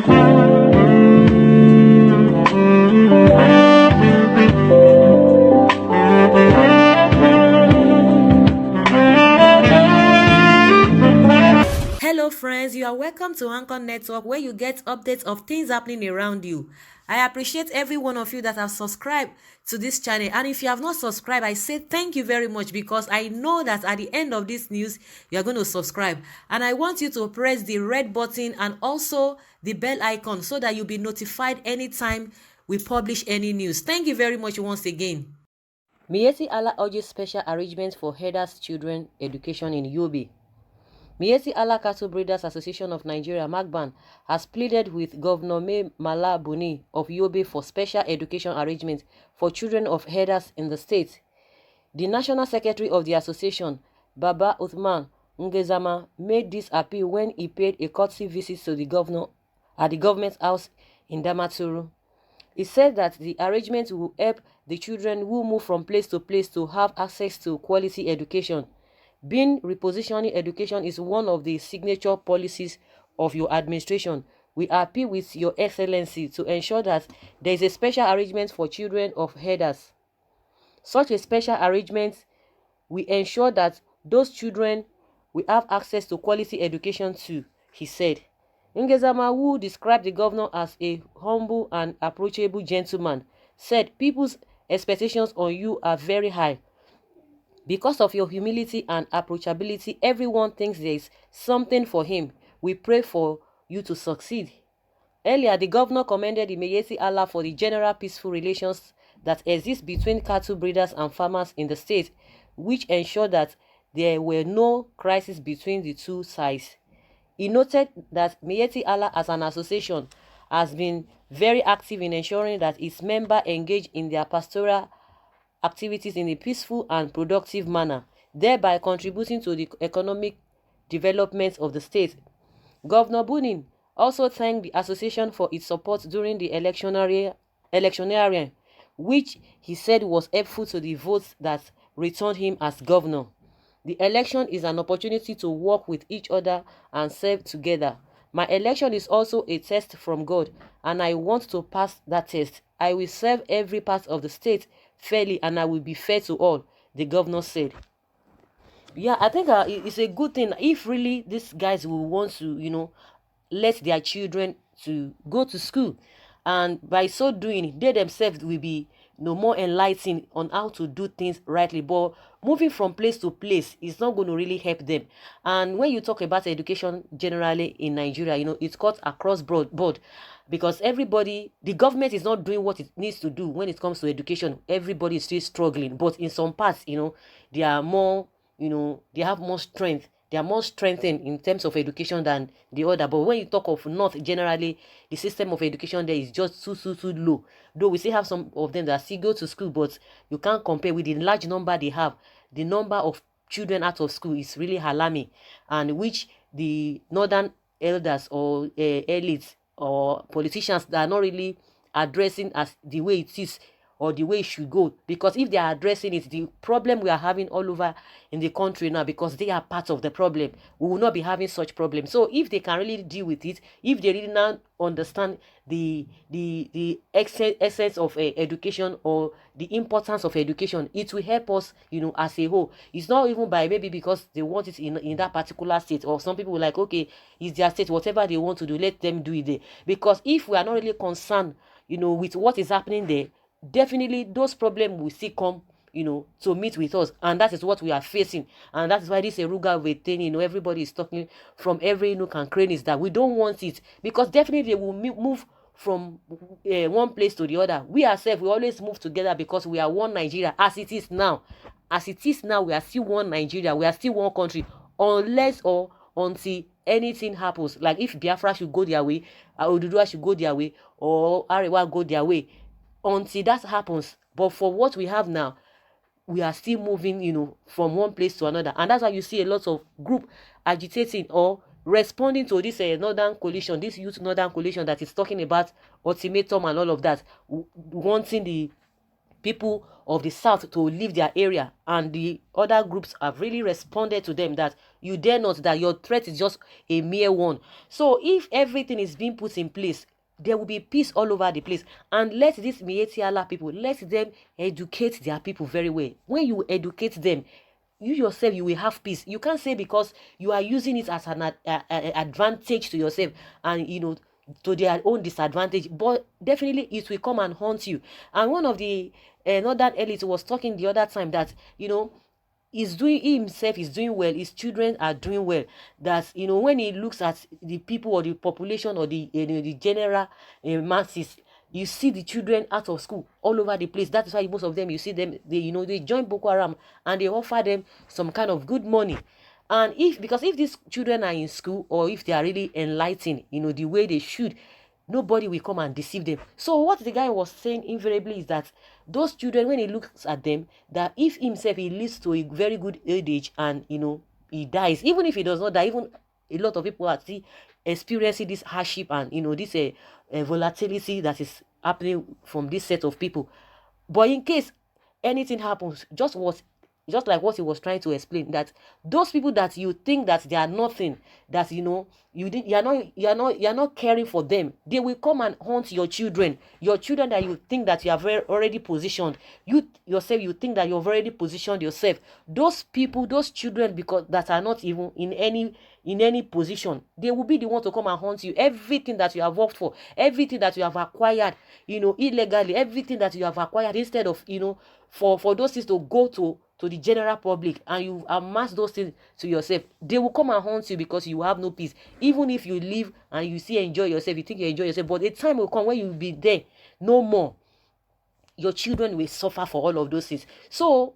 Hello, friends. You are welcome to Anchor Network, where you get updates of things happening around you. I appreciate every one of you that have subscribed to this channel. And if you have not subscribed, I say thank you very much, because I know that at the end of this news, you are going to subscribe. And I want you to press the red button and also the bell icon so that you'll be notified anytime we publish any news. Thank you very much once again. Miyetti Allah urges special arrangements for herders' children education in Yobe. Miyetti Allah Cattle Breeders Association of Nigeria, Macban, has pleaded with Governor Mai Mala Buni of Yobe for special education arrangements for children of herders in the state. The National Secretary of the association, Baba Uthman Ngezama, made this appeal when he paid a courtesy visit to the governor at the government house in Damaturu. He said that the arrangement will help the children who move from place to have access to quality education. Being repositioning education is one of the signature policies of your administration. We appeal with your excellency to ensure that there is a special arrangement for children of herders. Such a special arrangement will ensure that those children will have access to quality education too, he said. Ngezama, who described the governor as a humble and approachable gentleman, said people's expectations on you are very high. Because of your humility and approachability, everyone thinks there is something for him. We pray for you to succeed. Earlier, the governor commended the Miyetti Allah for the general peaceful relations that exist between cattle breeders and farmers in the state, which ensured that there were no crises between the two sides. He noted that Miyetti Allah as an association has been very active in ensuring that its members engage in their pastoral activities in a peaceful and productive manner, thereby contributing to the economic development of the state. Governor Bunin also thanked the association for its support during the electioneering, which he said was helpful to the votes that returned him as governor. The election is an opportunity to work with each other and serve together. My election is also a test from God, and I want to pass that test. I will serve every part of the state fairly, and I will be fair to all, the governor said. Yeah, I think it's a good thing if really these guys will want to, let their children to go to school, and by so doing, they themselves will be more enlightened on how to do things rightly. But moving from place to place is not going to really help them. And when you talk about education generally in Nigeria, it's cut across board, because everybody, the government is not doing what it needs to do when it comes to education. Everybody is still struggling, but in some parts, they are more, they have more strength. They are more strengthened in terms of education than the other. But when you talk of North, generally, the system of education there is just too low. Though we still have some of them that still go to school, but you can't compare with the large number they have. The number of children out of school is really alarming, and which the northern elders or elites or politicians that are not really addressing as the way it is or the way it should go. Because if they are addressing it, the problem we are having all over in the country now, because they are part of the problem, we will not be having such problems. So if they can really deal with it, if they really now understand the essence of education, or the importance of education, it will help us, as a whole. It's not even by maybe because they want it in that particular state, or some people like, okay, it's their state, whatever they want to do, let them do it there. Because if we are not really concerned, with what is happening there, definitely those problems will still come, to meet with us, and that is what we are facing. And that is why this Eruga thing, everybody is talking from every nook and crannies that we don't want it, because definitely we will move from one place to the other. We ourselves, we always move together because we are one Nigeria. As it is now, we are still one Nigeria, we are still one country, unless or until anything happens. Like if Biafra should go their way, Oduduwa should go their way, or Arewa go their way. Until that happens. But for what we have now, we are still moving, from one place to another. And that's why you see a lot of group agitating or responding to this northern coalition, this youth northern coalition that is talking about ultimatum and all of that, wanting the people of the south to leave their area, and the other groups have really responded to them that you dare not, that your threat is just a mere one. So if everything is being put in place, there will be peace all over the place. And let these Mietiala people, let them educate their people very well. When you educate them, you yourself, you will have peace. You can't say because you are using it as an advantage to yourself, and to their own disadvantage, but definitely it will come and haunt you. And one of the northern elite was talking the other time that he himself is doing well, his children are doing well, that when he looks at the people or the population or the general masses, you see the children out of school all over the place. That is why most of them, you see them, they join Boko Haram, and they offer them some kind of good money. And because if these children are in school, or if they are really enlightened, the way they should, nobody will come and deceive them. So what the guy was saying invariably is that those children, when he looks at them, that if himself he lives to a very good old age, and he dies, even if he does not die, even a lot of people are still experiencing this hardship, and this volatility that is happening from this set of people. But in case anything happens, just like what he was trying to explain, that those people that you think that they are nothing, that you're not caring for them, they will come and haunt your children that you think that you have already positioned. You yourself, you think that you've already positioned yourself. Those people, those children, because that are not even in any position, they will be the one to come and haunt you. Everything that you have worked for, everything that you have acquired illegally, everything that you have acquired, instead of for those things to go to the general public, and you amass those things to yourself, they will come and haunt you because you have no peace. Even if you live and you see enjoy yourself, you think you enjoy yourself, but a time will come when you will be there no more. Your children will suffer for all of those things. So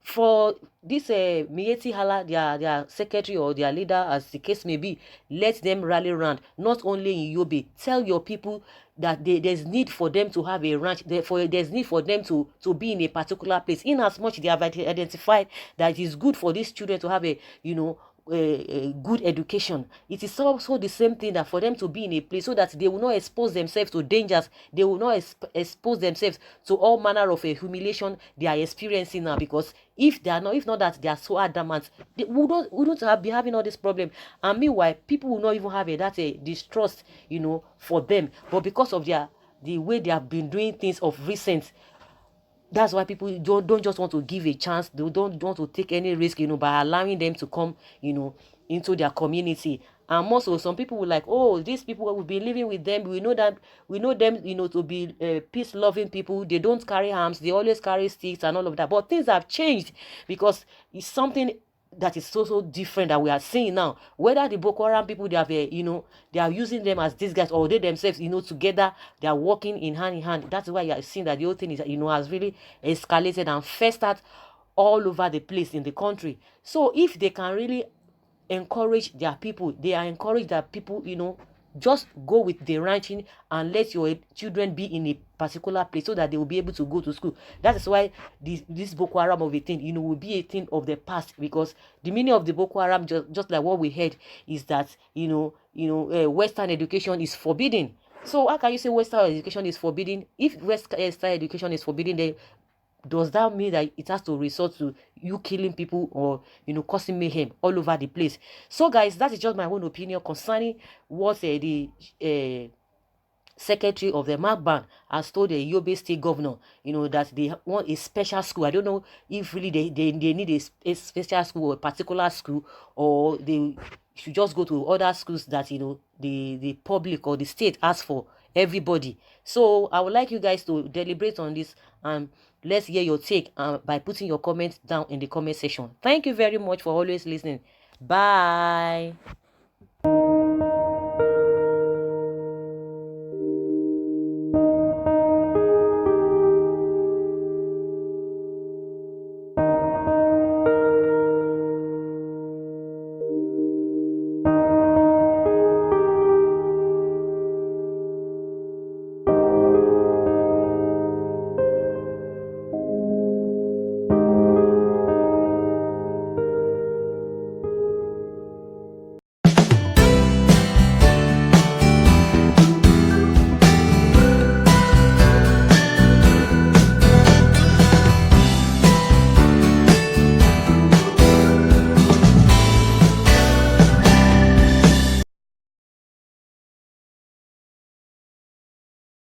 for this Mieti Hala, their secretary or their leader, as the case may be, let them rally around, not only in Yobe. Tell your people that there's need for them to have a ranch, therefore there's need for them to be in a particular place, in as much they have identified that it is good for these children to have a good education. It is also the same thing, that for them to be in a place so that they will not expose themselves to dangers, they will not expose themselves to all manner of humiliation they are experiencing now. Because if not that they are so adamant, they wouldn't be having all this problem. And meanwhile, people will not even have that distrust for them. But because of the way they have been doing things of recent, that's why people don't just want to give a chance. They don't want to take any risk, by allowing them to come, into their community. And also, some people will like, oh, these people will be living with them. We know them, to be peace-loving people. They don't carry arms. They always carry sticks and all of that. But things have changed, because it's something that is so different that we are seeing now. Whether the Boko Haram people, they have they are using them as these guys, or they themselves together, they are working in hand. That's why you are seeing that the whole thing is has really escalated and festered all over the place in the country. So if they can really encourage their people, they are encouraged that people just go with the ranching, and let your children be in a particular place so that they will be able to go to school. That is why this Boko Haram of a thing, will be a thing of the past, because the meaning of the Boko Haram, just like what we heard, is that Western education is forbidden. So how can you say Western education is forbidden? If Western education is forbidden, then does that mean that it has to resort to you killing people, or causing mayhem all over the place? So guys, that is just my own opinion concerning what the secretary of the Macban has told the Yobe state governor, that they want a special school. I don't know if really they need a special school, or a particular school, or they should just go to other schools that the public or the state asks for everybody. So I would like you guys to deliberate on this, and let's hear your take by putting your comments down in the comment section. Thank you very much for always listening. Bye.